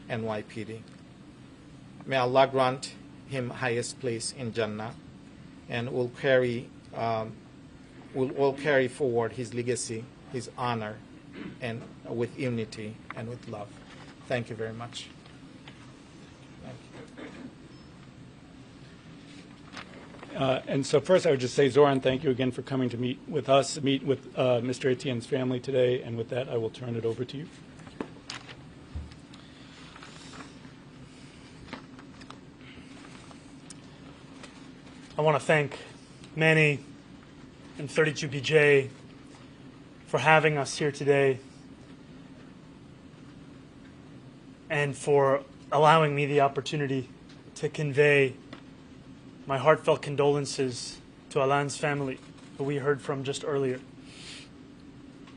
NYPD. May Allah grant him highest place in Jannah, and will all carry forward his legacy, his honor, and with unity and with love. Thank you very much. And so first I would just say, Zohran, thank you again for coming to meet with Mr. Etienne's family today. And with that, I will turn it over to you. I want to thank Manny and 32BJ for having us here today and for allowing me the opportunity to convey my heartfelt condolences to Alan's family, who we heard from just earlier.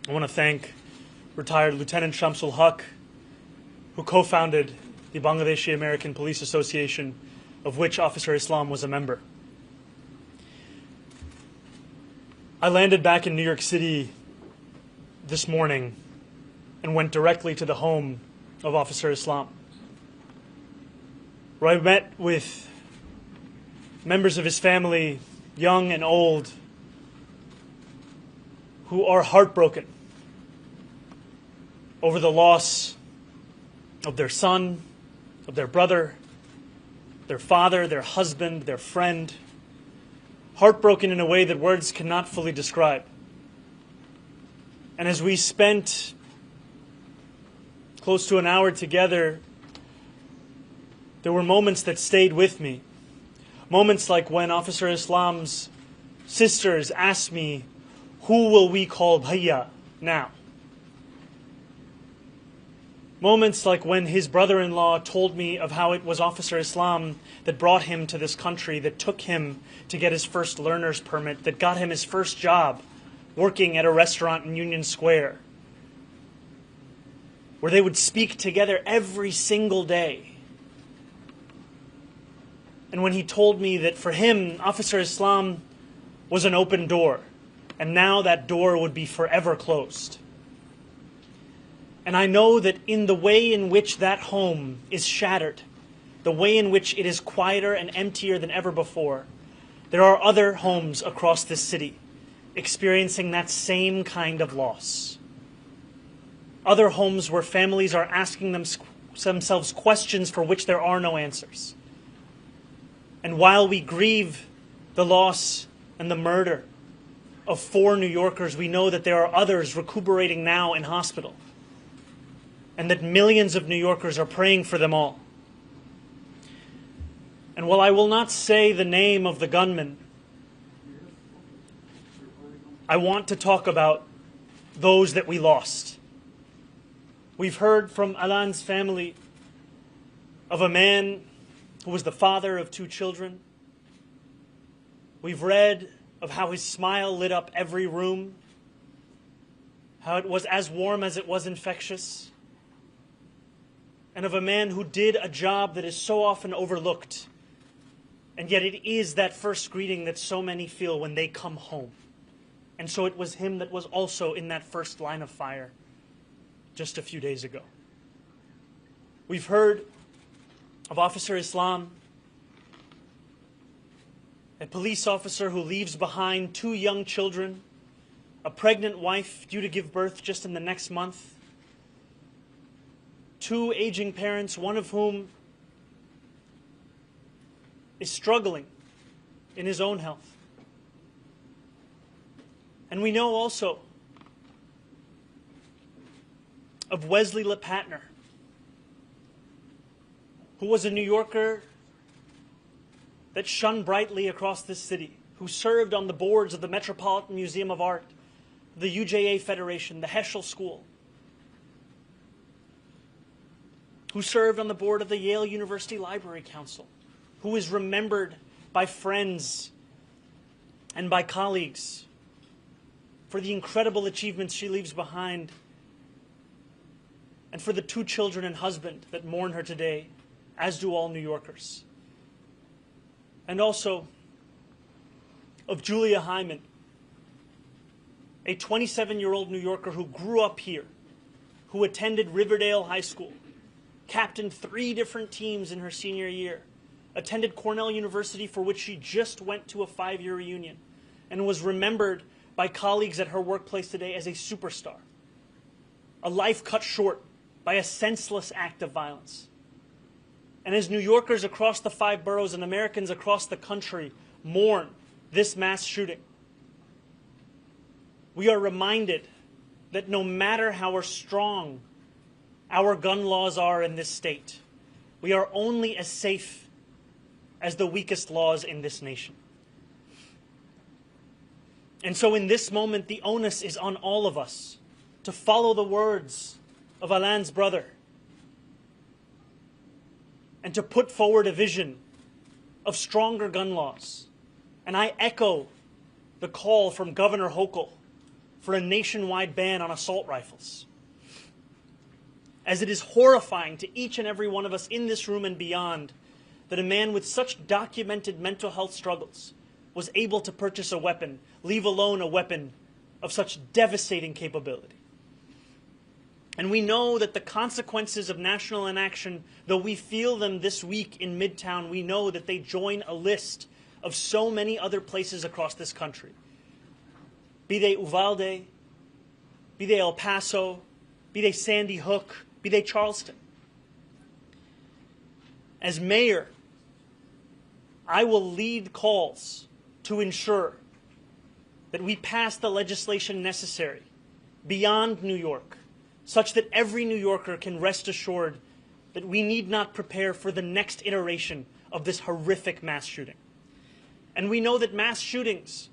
I want to thank retired Lieutenant Shamsul Haq, who co-founded the Bangladeshi American Police Association, of which Officer Islam was a member. I landed back in New York City this morning and went directly to the home of Officer Islam, where I met with members of his family, young and old, who are heartbroken over the loss of their son, of their brother, their father, their husband, their friend, heartbroken in a way that words cannot fully describe. And as we spent close to an hour together, there were moments that stayed with me. Moments like when Officer Islam's sisters asked me, who will we call Bhaiya now? Moments like when his brother-in-law told me of how it was Officer Islam that brought him to this country, that took him to get his first learner's permit, that got him his first job working at a restaurant in Union Square, where they would speak together every single day. And when he told me that for him, Officer Islam was an open door, and now that door would be forever closed. And I know that in the way in which that home is shattered, the way in which it is quieter and emptier than ever before, there are other homes across this city experiencing that same kind of loss. Other homes where families are asking themselves questions for which there are no answers. And while we grieve the loss and the murder of 4 New Yorkers, we know that there are others recuperating now in hospital, and that millions of New Yorkers are praying for them all. And while I will not say the name of the gunman, I want to talk about those that we lost. We've heard from Alan's family of a man who was the father of 2 children. We've read of how his smile lit up every room, how it was as warm as it was infectious, and of a man who did a job that is so often overlooked, and yet it is that first greeting that so many feel when they come home. And so it was him that was also in that first line of fire just a few days ago. We've heard of Officer Islam, a police officer who leaves behind 2 young children, a pregnant wife due to give birth just in the next month, 2 aging parents, one of whom is struggling in his own health. And we know also of Wesley LePatner, who was a New Yorker that shone brightly across this city, who served on the boards of the Metropolitan Museum of Art, the UJA Federation, the Heschel School, who served on the board of the Yale University Library Council, who is remembered by friends and by colleagues for the incredible achievements she leaves behind, and for the 2 children and husband that mourn her today, as do all New Yorkers. And also of Julia Hyman, a 27-year-old New Yorker who grew up here, who attended Riverdale High School, captained 3 different teams in her senior year, attended Cornell University, for which she just went to a 5-year reunion, and was remembered by colleagues at her workplace today as a superstar. A life cut short by a senseless act of violence. And as New Yorkers across the 5 boroughs and Americans across the country mourn this mass shooting, we are reminded that no matter how strong our gun laws are in this state, we are only as safe as the weakest laws in this nation. And so in this moment, the onus is on all of us to follow the words of Alain's brother and to put forward a vision of stronger gun laws. And I echo the call from Governor Hochul for a nationwide ban on assault rifles, as it is horrifying to each and every one of us in this room and beyond that a man with such documented mental health struggles was able to purchase a weapon, leave alone a weapon of such devastating capability. And we know that the consequences of national inaction, though we feel them this week in Midtown, we know that they join a list of so many other places across this country. Be they Uvalde, be they El Paso, be they Sandy Hook, be they Charleston. As mayor, I will lead calls to ensure that we pass the legislation necessary beyond New York, such that every New Yorker can rest assured that we need not prepare for the next iteration of this horrific mass shooting. And we know that mass shootings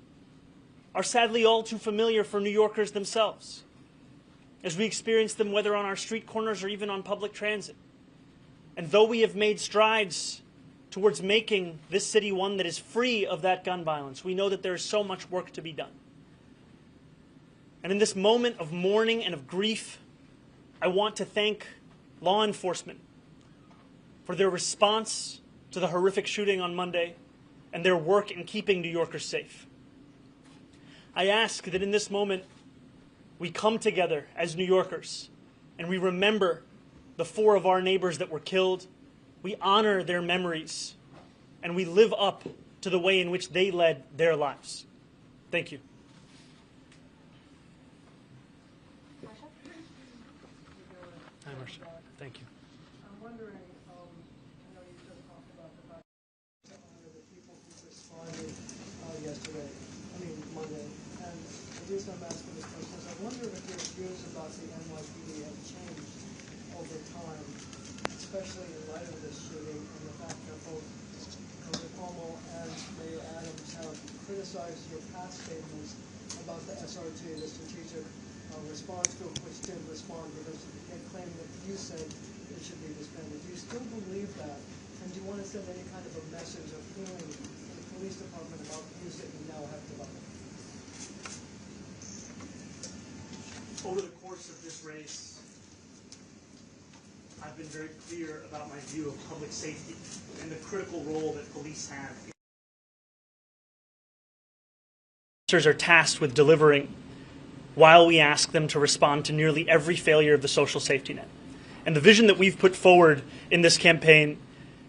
are sadly all too familiar for New Yorkers themselves, as we experience them whether on our street corners or even on public transit. And though we have made strides towards making this city one that is free of that gun violence, we know that there is so much work to be done. And in this moment of mourning and of grief, I want to thank law enforcement for their response to the horrific shooting on Monday and their work in keeping New Yorkers safe. I ask that in this moment we come together as New Yorkers and we remember the 4 of our neighbors that were killed. We honor their memories and we live up to the way in which they led their lives. Thank you. Hi, Marsha. Thank you. I'm wondering, I know you just talked about the fact to honor the people who responded Monday, and the reason I'm asking this question is I wonder if your views about the NYPD have changed over time, especially in light of this shooting and the fact that both Governor Cuomo and Mayor Adams have criticized your past statements about the SRG, the Strategic Response Group, which did respond because they claim that you said it should be disbanded. Do you still believe that? And do you want to send any kind of a message of feeling to the police department about the views that you now have developed? Over the course of this race, I've been very clear about my view of public safety and the critical role that police have. Officers are tasked with delivering while we ask them to respond to nearly every failure of the social safety net. And the vision that we've put forward in this campaign,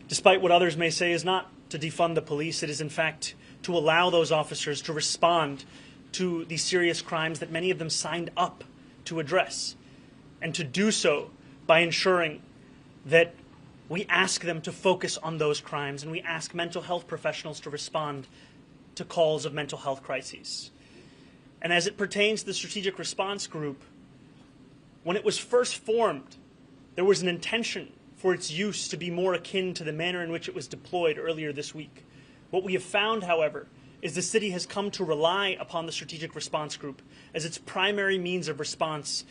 despite what others may say, is not to defund the police. It is, in fact, to allow those officers to respond to these serious crimes that many of them signed up to address, and to do so by ensuring that we ask them to focus on those crimes and we ask mental health professionals to respond to calls of mental health crises. And as it pertains to the Strategic Response Group, when it was first formed, there was an intention for its use to be more akin to the manner in which it was deployed earlier this week. What we have found, however, is the city has come to rely upon the Strategic Response Group as its primary means of response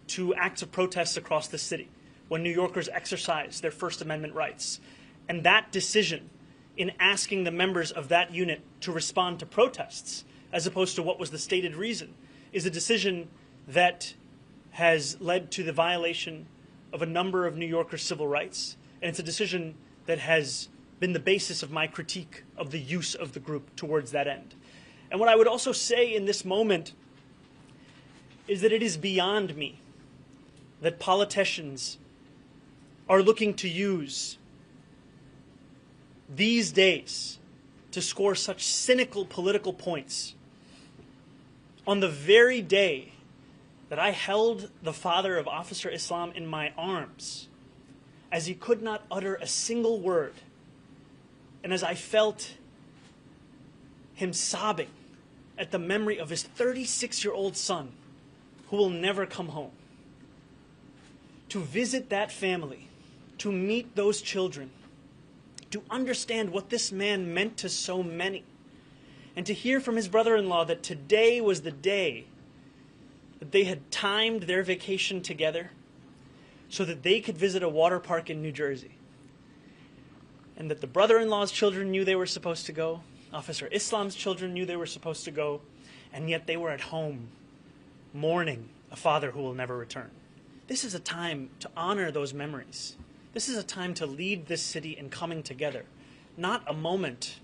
to acts of protests across the city when New Yorkers exercise their First Amendment rights. And that decision in asking the members of that unit to respond to protests, as opposed to what was the stated reason, is a decision that has led to the violation of a number of New Yorkers' civil rights. And it's a decision that has been the basis of my critique of the use of the group towards that end. And what I would also say in this moment is that it is beyond me that politicians are looking to use these days to score such cynical political points on the very day that I held the father of Officer Islam in my arms as he could not utter a single word, and as I felt him sobbing at the memory of his 36-year-old son who will never come home. To visit that family, to meet those children, to understand what this man meant to so many, and to hear from his brother-in-law that today was the day that they had timed their vacation together so that they could visit a water park in New Jersey, and that the brother-in-law's children knew they were supposed to go, Officer Islam's children knew they were supposed to go, and yet they were at home mourning a father who will never return. This is a time to honor those memories. This is a time to lead this city in coming together, not a moment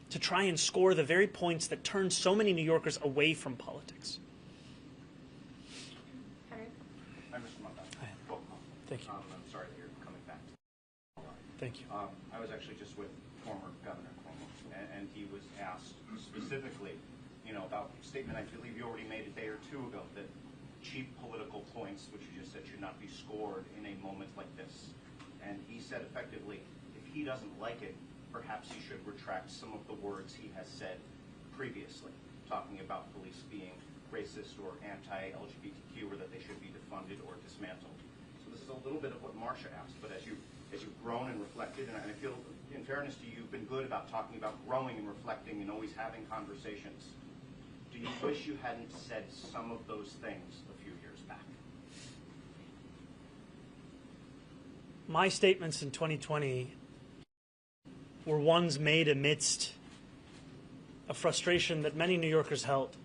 to try and score the very points that turn so many New Yorkers away from politics. Hi, Mr. Mamdani. Hi. Welcome. Thank you. I'm sorry that you're coming back. Thank you. I was actually just with former Governor Cuomo, and he was asked specifically, about a statement I believe you already made a day or two ago, that cheap political points, which you just said, should not be scored in a moment like this. And he said effectively, if he doesn't like it, perhaps he should retract some of the words he has said previously, talking about police being racist or anti-LGBTQ, or that they should be defunded or dismantled. So this is a little bit of what Marcia asked, but as you've grown and reflected, and I feel, in fairness to you, you've been good about talking about growing and reflecting and always having conversations. Do you wish you hadn't said some of those things a few years back? My statements in 2020 were ones made amidst a frustration that many New Yorkers held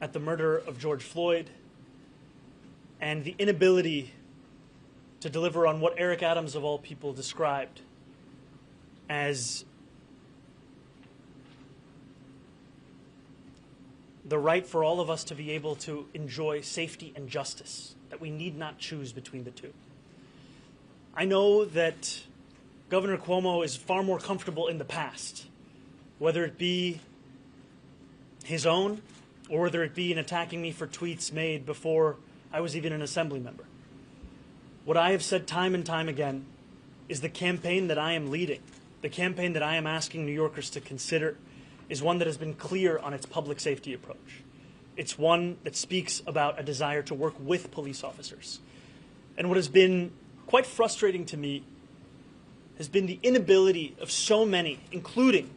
at the murder of George Floyd and the inability to deliver on what Eric Adams, of all people, described as the right for all of us to be able to enjoy safety and justice, that we need not choose between the two. I know that Governor Cuomo is far more comfortable in the past, whether it be his own or whether it be in attacking me for tweets made before I was even an assembly member. What I have said time and time again is the campaign that I am leading, the campaign that I am asking New Yorkers to consider, is one that has been clear on its public safety approach. It's one that speaks about a desire to work with police officers. And what has been quite frustrating to me has been the inability of so many, including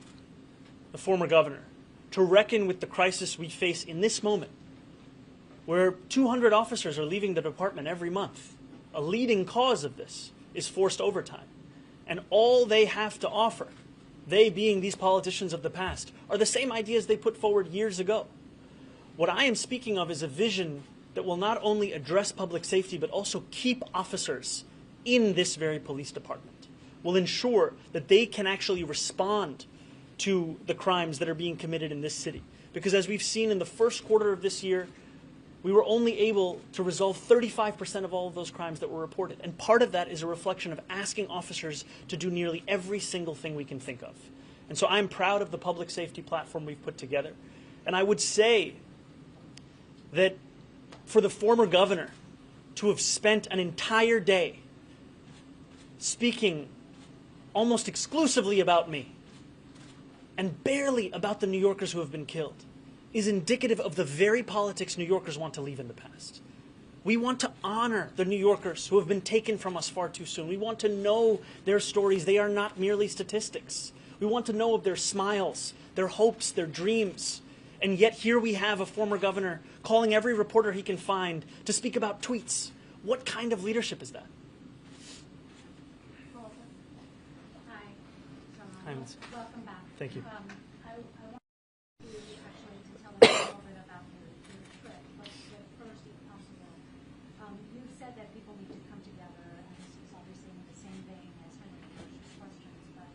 the former governor, to reckon with the crisis we face in this moment, where 200 officers are leaving the department every month. A leading cause of this is forced overtime. And all they have to offer, they being these politicians of the past, are the same ideas they put forward years ago. What I am speaking of is a vision that will not only address public safety, but also keep officers in this very police department, will ensure that they can actually respond to the crimes that are being committed in this city. Because as we've seen in the first quarter of this year, we were only able to resolve 35% of all of those crimes that were reported. And part of that is a reflection of asking officers to do nearly every single thing we can think of. And so I'm proud of the public safety platform we've put together. And I would say that for the former governor to have spent an entire day speaking almost exclusively about me and barely about the New Yorkers who have been killed is indicative of the very politics New Yorkers want to leave in the past. We want to honor the New Yorkers who have been taken from us far too soon. We want to know their stories. They are not merely statistics. We want to know of their smiles, their hopes, their dreams. And yet here we have a former governor calling every reporter he can find to speak about tweets. What kind of leadership is that? Hi. Hi, Ms. Welcome back. Thank you. I want you actually to tell us a little bit about your trip, but first, if possible, you've said that people need to come together, and this is obviously in the same vein as Henry Hirsch's questions, but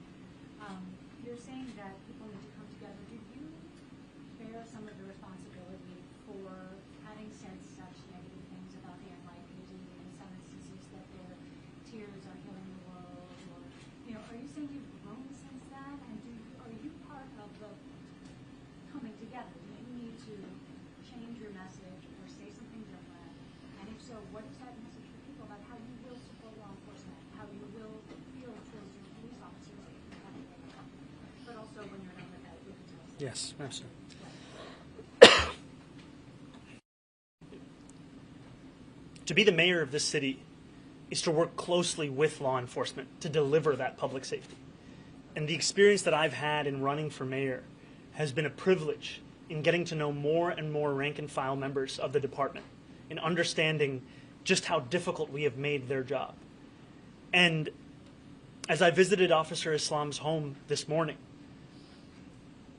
you're saying that people need to come together. Do you bear some of the responsibility for having said such negative things about the NYPD, in some instances that they're saying you've grown since then? And are you part of the coming together? Do you need to change your message or say something different? And if so, what is that message for people about how you will support law enforcement, how you will feel towards your police officers, but also when you're done with that, you can tell us. Yes, absolutely. To be the mayor of this city is to work closely with law enforcement to deliver that public safety. And the experience that I've had in running for mayor has been a privilege in getting to know more and more rank and file members of the department, in understanding just how difficult we have made their job. And as I visited Officer Islam's home this morning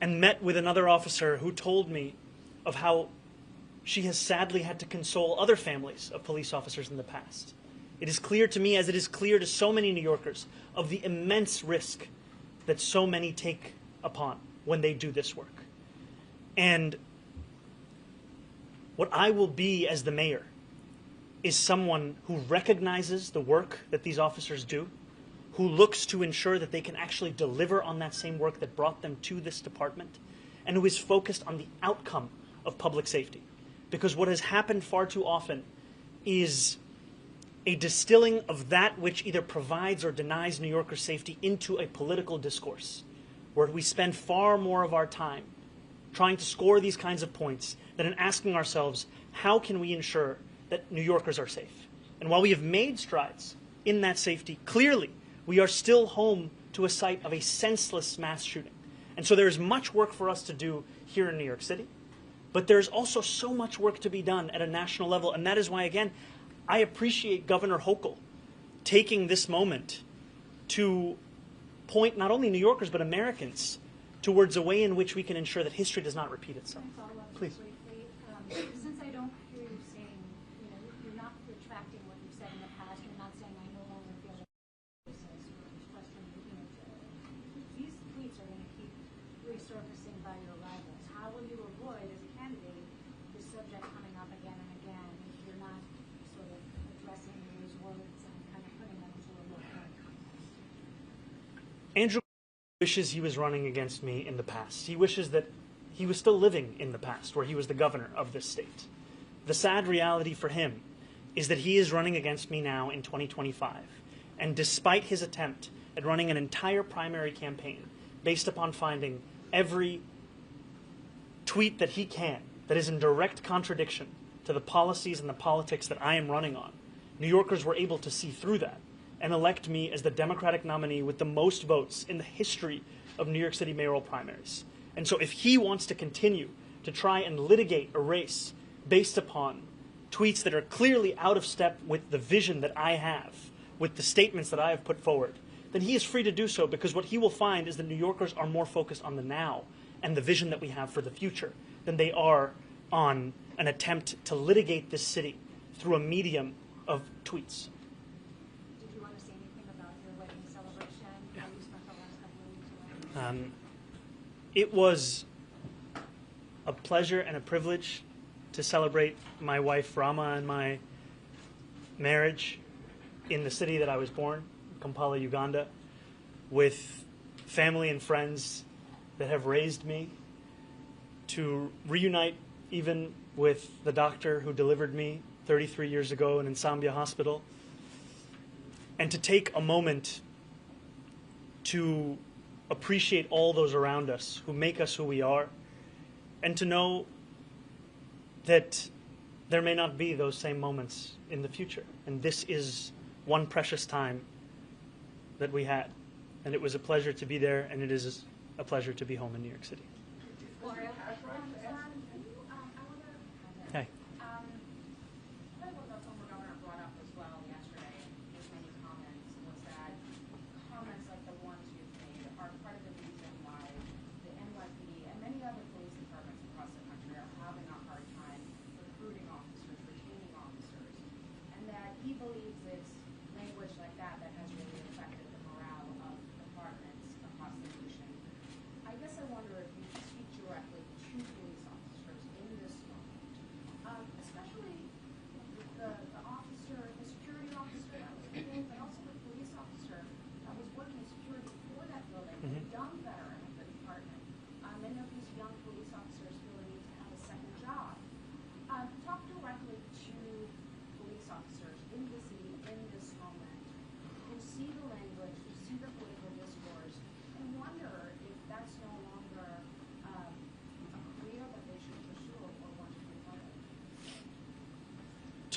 and met with another officer who told me of how she has sadly had to console other families of police officers in the past, it is clear to me, as it is clear to so many New Yorkers, of the immense risk that so many take upon when they do this work. And what I will be as the mayor is someone who recognizes the work that these officers do, who looks to ensure that they can actually deliver on that same work that brought them to this department, and who is focused on the outcome of public safety. Because what has happened far too often is a distilling of that which either provides or denies New Yorkers safety into a political discourse, where we spend far more of our time trying to score these kinds of points than in asking ourselves, how can we ensure that New Yorkers are safe? And while we have made strides in that safety, clearly we are still home to a site of a senseless mass shooting. And so there is much work for us to do here in New York City, but there's also so much work to be done at a national level. And that is why, again, I appreciate Governor Hochul taking this moment to point not only New Yorkers but Americans towards a way in which we can ensure that history does not repeat itself. Can I follow up Please. briefly? Since I don't hear you saying, you're not retracting what you've said in the past, you're not saying I no longer feel that this is questioning your image. These tweets are going to keep resurfacing by your rivals. How will you avoid, as a candidate, this subject coming up again and again if you're not sort of addressing those words and kind of putting them into a more current context? Andrew wishes he was running against me in the past. He wishes that he was still living in the past, where he was the governor of this state. The sad reality for him is that he is running against me now in 2025. And despite his attempt at running an entire primary campaign based upon finding every tweet that he can that is in direct contradiction to the policies and the politics that I am running on, New Yorkers were able to see through that and elect me as the Democratic nominee with the most votes in the history of New York City mayoral primaries. And so if he wants to continue to try and litigate a race based upon tweets that are clearly out of step with the vision that I have, with the statements that I have put forward, then he is free to do so, because what he will find is that New Yorkers are more focused on the now and the vision that we have for the future than they are on an attempt to litigate this city through a medium of tweets. Did you want to say anything about your wedding celebration? How you spent the last couple of weeks away? It was a pleasure and a privilege to celebrate my wife Rama and my marriage in the city that I was born, Kampala, Uganda, with family and friends that have raised me, to reunite even with the doctor who delivered me 33 years ago in Nsambia Hospital, and to take a moment to appreciate all those around us who make us who we are, and to know that there may not be those same moments in the future. And this is one precious time that we had. And it was a pleasure to be there, and it is a pleasure to be home in New York City. Hey. What the former governor brought up as well yesterday with many comments was that comments like the ones you've made are part of the reason why the NYPD and many other police departments across the country are having a hard time recruiting officers, retaining officers, and that he believes it's language like that that has really affected the morale of departments across the nation. I guess I wonder if you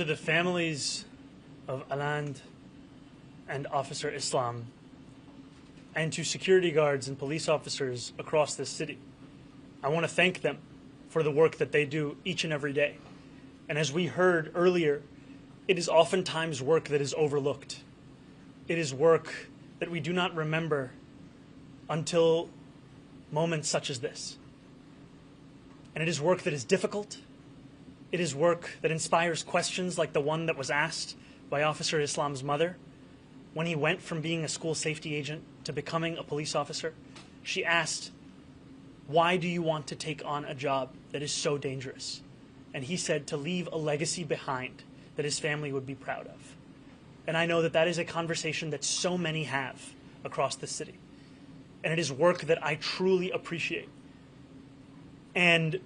to the families of Aland and Officer Islam, and to security guards and police officers across this city, I want to thank them for the work that they do each and every day. And as we heard earlier, it is oftentimes work that is overlooked. It is work that we do not remember until moments such as this. And it is work that is difficult. It is work that inspires questions like the one that was asked by Officer Islam's mother when he went from being a school safety agent to becoming a police officer. She asked, "Why do you want to take on a job that is so dangerous?" And he said, to leave a legacy behind that his family would be proud of. And I know that that is a conversation that so many have across the city. And it is work that I truly appreciate. And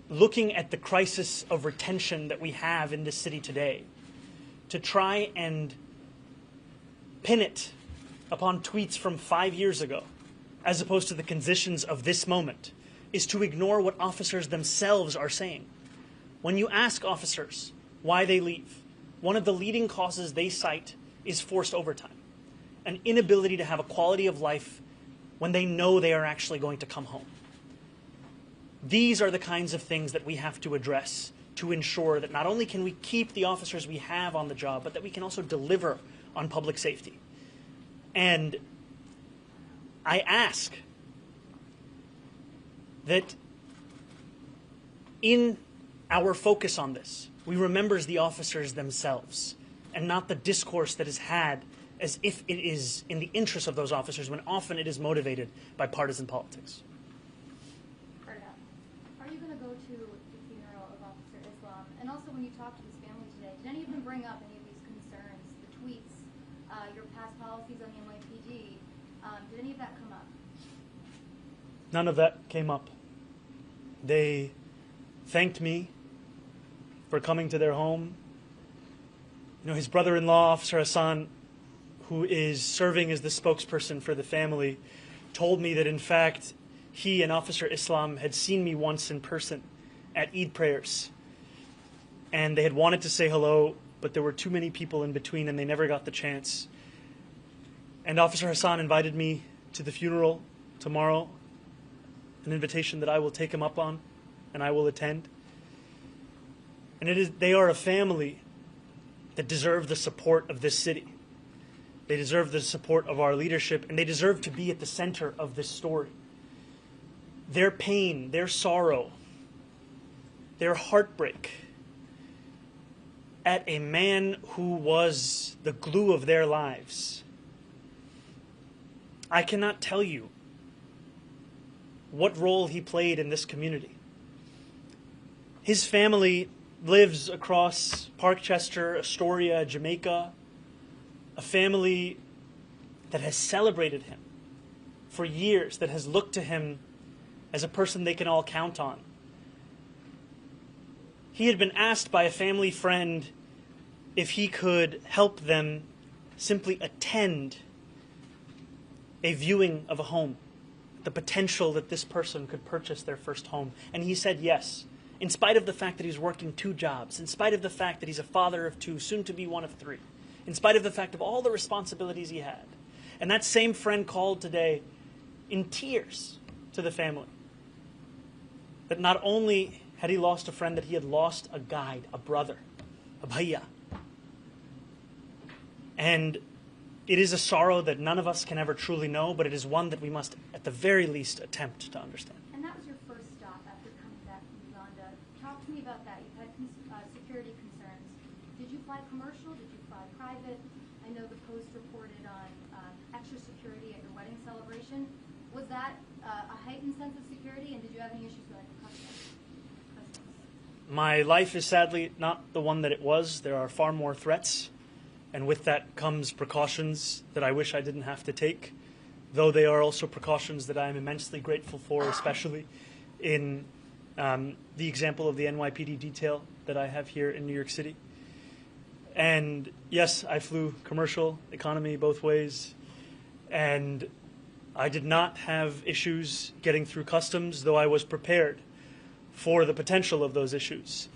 looking at the crisis of retention that we have in this city today, to try and pin it upon tweets from 5 years ago, as opposed to the conditions of this moment, is to ignore what officers themselves are saying. When you ask officers why they leave, one of the leading causes they cite is forced overtime, an inability to have a quality of life when they know they are actually going to come home. These are the kinds of things that we have to address to ensure that not only can we keep the officers we have on the job, but that we can also deliver on public safety. And I ask that in our focus on this, we remember the officers themselves and not the discourse that is had as if it is in the interest of those officers when often it is motivated by partisan politics. Are you going to go to the funeral of Officer Islam? And also when you talked to his family today, did any of them bring up any of these concerns, the tweets, your past policies on the NYPD? Did any of that come up? None of that came up. They thanked me for coming to their home. You know, his brother-in-law, Officer Hassan, who is serving as the spokesperson for the family, told me that in fact he and Officer Islam had seen me once in person at Eid prayers. And they had wanted to say hello, but there were too many people in between and they never got the chance. And Officer Hassan invited me to the funeral tomorrow, an invitation that I will take him up on and I will attend. And they are a family that deserve the support of this city. They deserve the support of our leadership, and they deserve to be at the center of this story. Their pain, their sorrow, their heartbreak at a man who was the glue of their lives. I cannot tell you what role he played in this community. His family lives across Parkchester, Astoria, Jamaica, a family that has celebrated him for years, that has looked to him as a person they can all count on. He had been asked by a family friend if he could help them simply attend a viewing of a home, the potential that this person could purchase their first home. And he said yes, in spite of the fact that he's working 2 jobs, in spite of the fact that he's a father of 2, soon to be one of 3, in spite of the fact of all the responsibilities he had. And that same friend called today in tears to the family. That not only had he lost a friend, that he had lost a guide, a brother, a bhaiya. And it is a sorrow that none of us can ever truly know, but it is one that we must, at the very least, attempt to understand. And that was your first stop after coming back from Uganda. Talk to me about that. You've had security concerns. Did you fly commercial? Did you fly private? I know the Post reported on extra security at your wedding celebration. Was that a heightened sense of security, and did you have any issues with customs? My life is sadly not the one that it was. There are far more threats, and with that comes precautions that I wish I didn't have to take, though they are also precautions that I am immensely grateful for, especially in the example of the NYPD detail that I have here in New York City. And yes, I flew commercial, economy, both ways, and I did not have issues getting through customs, though I was prepared for the potential of those issues.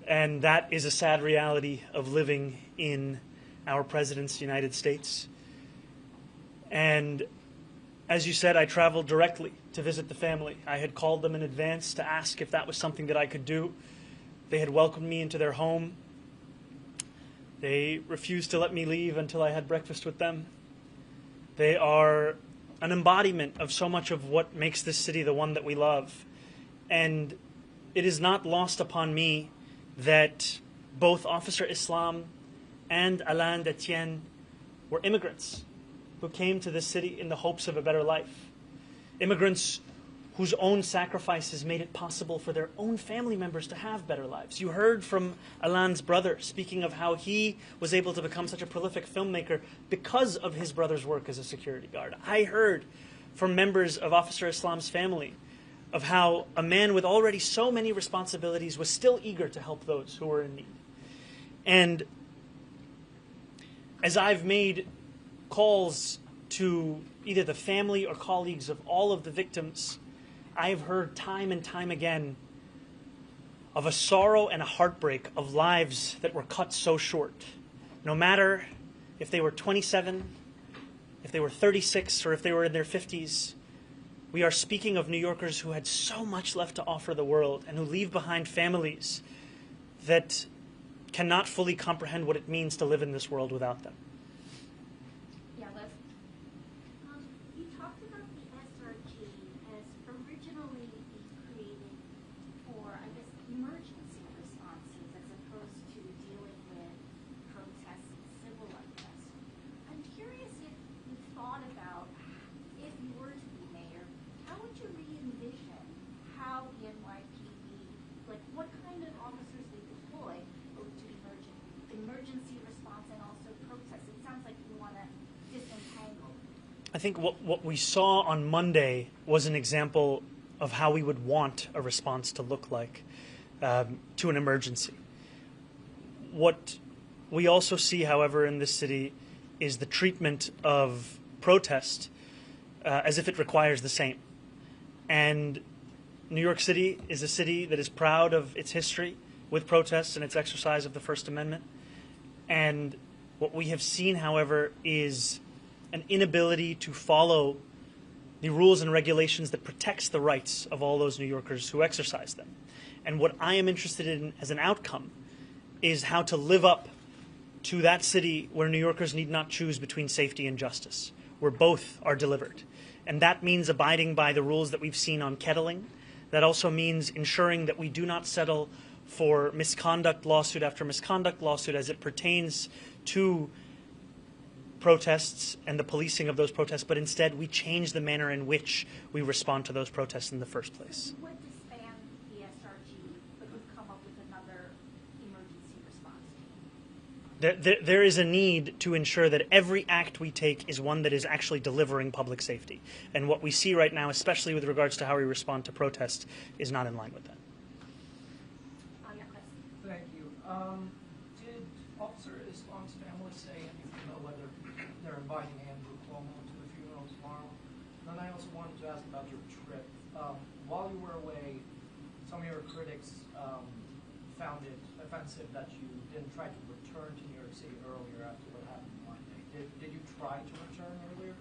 And that is a sad reality of living in our president's United States. And as you said, I traveled directly to visit the family. I had called them in advance to ask if that was something that I could do. They had welcomed me into their home. They refused to let me leave until I had breakfast with them. They are an embodiment of so much of what makes this city the one that we love. And it is not lost upon me that both Officer Islam and Alain Etienne were immigrants who came to this city in the hopes of a better life. Immigrants whose own sacrifices made it possible for their own family members to have better lives. You heard from Alain's brother speaking of how he was able to become such a prolific filmmaker because of his brother's work as a security guard. I heard from members of Officer Islam's family of how a man with already so many responsibilities was still eager to help those who were in need. And as I've made calls to either the family or colleagues of all of the victims, I have heard time and time again of a sorrow and a heartbreak of lives that were cut so short. No matter if they were 27, if they were 36, or if they were in their 50s, we are speaking of New Yorkers who had so much left to offer the world and who leave behind families that cannot fully comprehend what it means to live in this world without them. Yeah, Liv. You talked about the SRG as originally created for, I guess, emergency responses as opposed to dealing with protests and civil unrest. I'm curious if you thought about, if you were to be mayor, how would you re-envision how the NYPD, like what kind of officers they deploy both to emergency response and also protests? It sounds like you want to disentangle. I think what we saw on Monday was an example of how we would want a response to look like to an emergency. What we also see, however, in this city is the treatment of protest as if it requires the same. And New York City is a city that is proud of its history with protests and its exercise of the First Amendment. And what we have seen, however, is an inability to follow the rules and regulations that protects the rights of all those New Yorkers who exercise them. And what I am interested in as an outcome is how to live up to that city where New Yorkers need not choose between safety and justice, where both are delivered. And that means abiding by the rules that we've seen on kettling. That also means ensuring that we do not settle for misconduct lawsuit after misconduct lawsuit as it pertains to protests and the policing of those protests, but instead we change the manner in which we respond to those protests in the first place. You would disband the SRG, but you've come up with another emergency response team. There is a need to ensure that every act we take is one that is actually delivering public safety. And what we see right now, especially with regards to how we respond to protests, is not in line with that. Yeah, Chris. Thank you. Did Officer Islam's family say anything about whether they're inviting Andrew Cuomo to the funeral tomorrow? Then I also wanted to ask about your trip. While you were away, some of your critics found it offensive that you didn't try to return to New York City earlier after what happened Monday. Did you try to return earlier?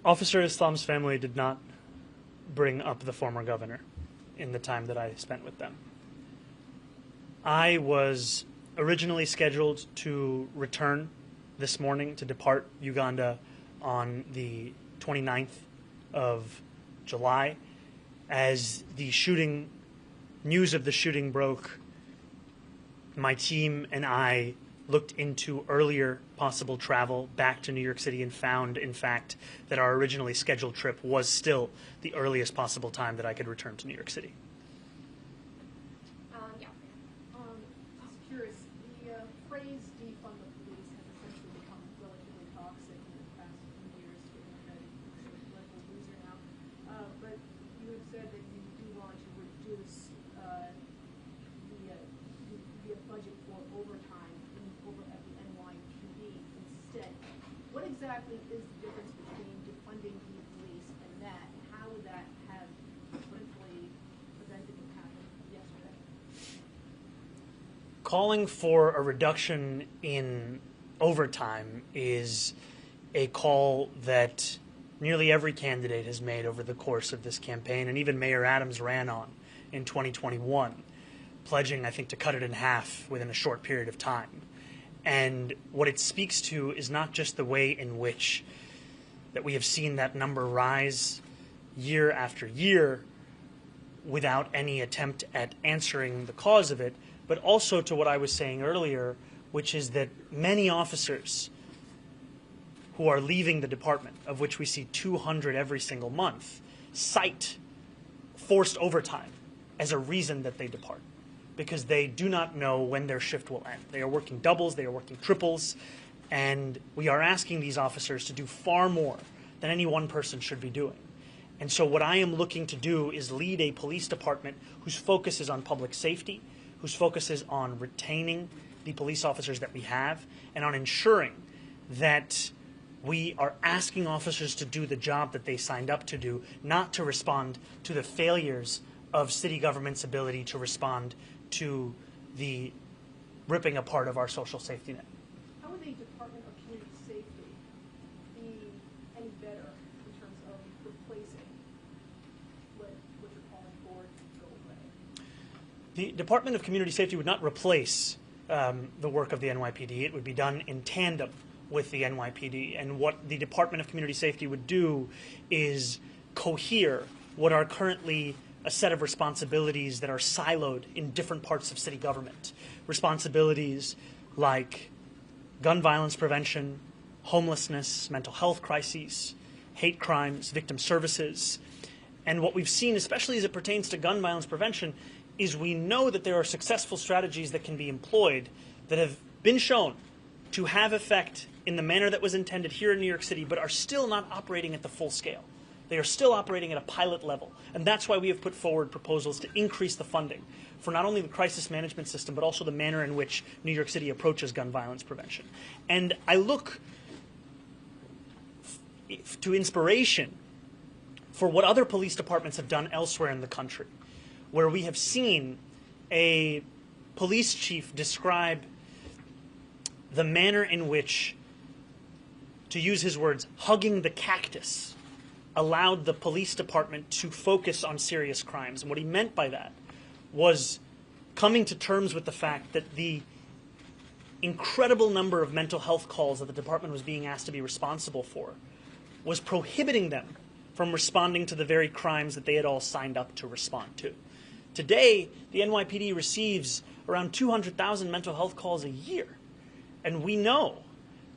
Officer Islam's family did not bring up the former governor in the time that I spent with them. I was originally scheduled to return this morning to depart Uganda on the 29th of July. As the news of the shooting broke, my team and I looked into earlier possible travel back to New York City and found, in fact, that our originally scheduled trip was still the earliest possible time that I could return to New York City. Yeah. Just curious, the phrase defund the police has essentially become relatively toxic in the past few years, given that it's a political loser now. But you have said that you do want to reduce the budget for overtime over at the NYPD instead. What exactly is the difference between defunding the police and that? And how would that have potentially prevented what happened yesterday? calling for a reduction in overtime is a call that nearly every candidate has made over the course of this campaign, and even Mayor Adams ran on in 2021, pledging, I think, to cut it in half within a short period of time. And what it speaks to is not just the way in which that we have seen that number rise year after year without any attempt at answering the cause of it, but also to what I was saying earlier, which is that many officers who are leaving the department, of which we see 200 every single month, cite forced overtime as a reason that they depart, because they do not know when their shift will end. They are working doubles, they are working triples, and we are asking these officers to do far more than any one person should be doing. And so what I am looking to do is lead a police department whose focus is on public safety, whose focus is on retaining the police officers that we have, and on ensuring that we are asking officers to do the job that they signed up to do, not to respond to the failures of city government's ability to respond to the ripping apart of our social safety net. How would the Department of Community Safety be any better in terms of replacing what you're calling for to go away? The Department of Community Safety would not replace the work of the NYPD. It would be done in tandem with the NYPD. And what the Department of Community Safety would do is cohere what are currently a set of responsibilities that are siloed in different parts of city government. Responsibilities like gun violence prevention, homelessness, mental health crises, hate crimes, victim services. And what we've seen, especially as it pertains to gun violence prevention, is we know that there are successful strategies that can be employed that have been shown to have effect in the manner that was intended here in New York City, but are still not operating at the full scale. They are still operating at a pilot level. And that's why we have put forward proposals to increase the funding for not only the crisis management system, but also the manner in which New York City approaches gun violence prevention. And I look to inspiration for what other police departments have done elsewhere in the country, where we have seen a police chief describe the manner in which, to use his words, hugging the cactus allowed the police department to focus on serious crimes. And what he meant by that was coming to terms with the fact that the incredible number of mental health calls that the department was being asked to be responsible for was prohibiting them from responding to the very crimes that they had all signed up to respond to. Today, the NYPD receives around 200,000 mental health calls a year. And we know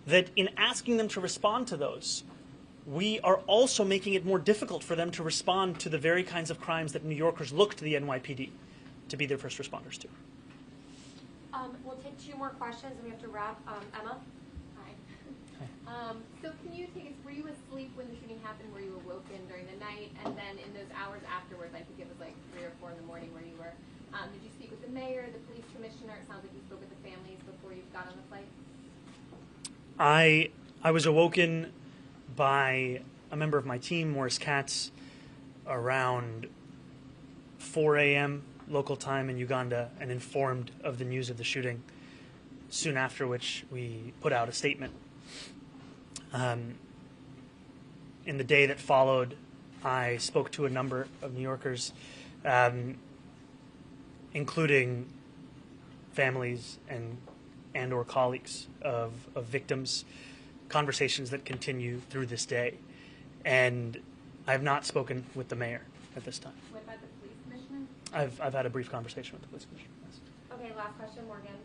that in asking them to respond to those, we are also making it more difficult for them to respond to the very kinds of crimes that New Yorkers look to the NYPD to be their first responders to. We'll take two more questions and we have to wrap. Emma? Hi. So can you take us, were you asleep when the shooting happened? Were you awoken during the night? And then in those hours afterwards, I think it was like 3 or 4 in the morning where you were, did you speak with the mayor, the police commissioner? It sounds like you spoke with the families before you got on the flight. I was awoken by a member of my team, Morris Katz, around 4 a.m. local time in Uganda, and informed of the news of the shooting, soon after which we put out a statement. In the day that followed, I spoke to a number of New Yorkers, including families and or colleagues of victims, conversations that continue through this day. And I have not spoken with the mayor at this time. What about the police commissioner? I've had a brief conversation with the police commissioner. Yes. Okay, last question, Morgan.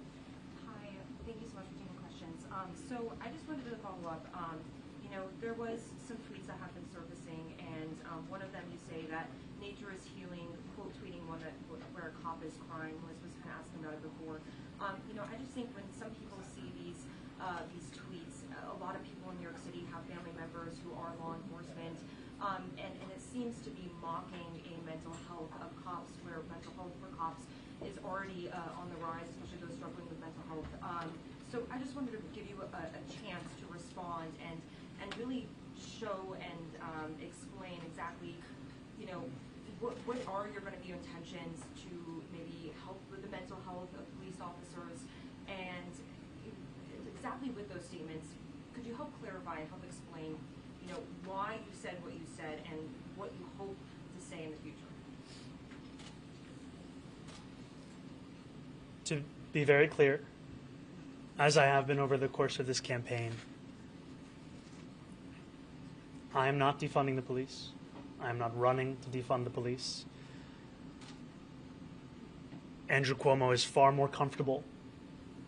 Hi, thank you so much for taking questions. So I just wanted to follow up. There was some tweets that have been surfacing, and one of them you say that nature is healing, quote tweeting one where a cop is crying, was kind of asking about it before. I just think when some people see these tweets, a lot of people in New York City have family members who are law enforcement, and it seems to be mocking a mental health of cops, where mental health for cops is already on the rise, especially those struggling with mental health. So I just wanted to give you a chance to respond and really show and explain exactly, what are your going to be intentions to maybe help with the mental health of police officers? And exactly with those statements, could you help clarify, help explain, why you said what you said and what you hope to say in the future? To be very clear, as I have been over the course of this campaign, I am not defunding the police. I am not running to defund the police. Andrew Cuomo is far more comfortable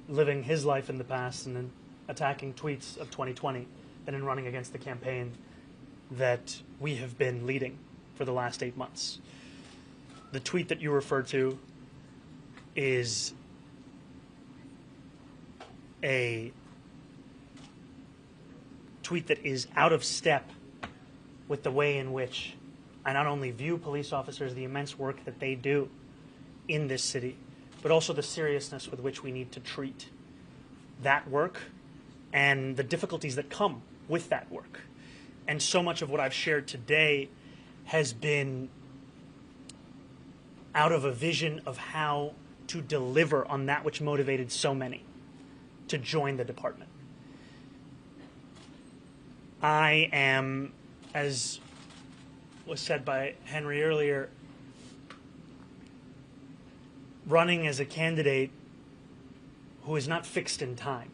living his life in the past and then attacking tweets of 2020 than in running against the campaign that we have been leading for the last 8 months. The tweet that you referred to is a tweet that is out of step with the way in which I not only view police officers, the immense work that they do in this city, but also the seriousness with which we need to treat that work and the difficulties that come with that work. And so much of what I've shared today has been out of a vision of how to deliver on that which motivated so many to join the department. I am, as was said by Henry earlier, running as a candidate who is not fixed in time,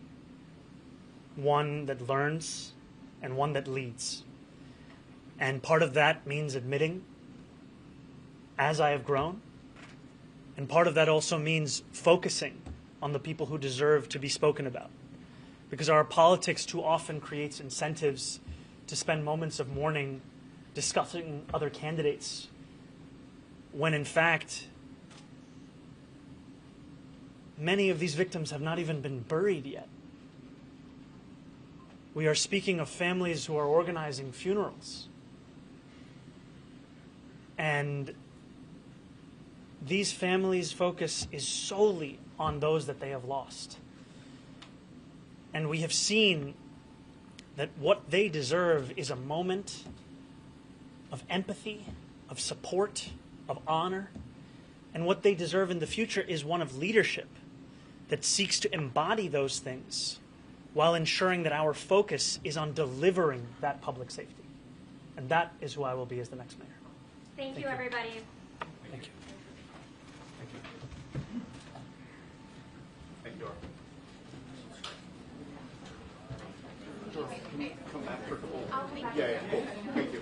one that learns and one that leads. And part of that means admitting, as I have grown, and part of that also means focusing on the people who deserve to be spoken about. Because our politics too often creates incentives to spend moments of mourning discussing other candidates, when in fact, many of these victims have not even been buried yet. We are speaking of families who are organizing funerals. And these families' focus is solely on those that they have lost. And we have seen that what they deserve is a moment of empathy, of support, of honor. And what they deserve in the future is one of leadership that seeks to embody those things while ensuring that our focus is on delivering that public safety. And that is who I will be as the next mayor. Thank you, everybody. Thank you. Thank you. I'll take Yeah, cool. Thank you.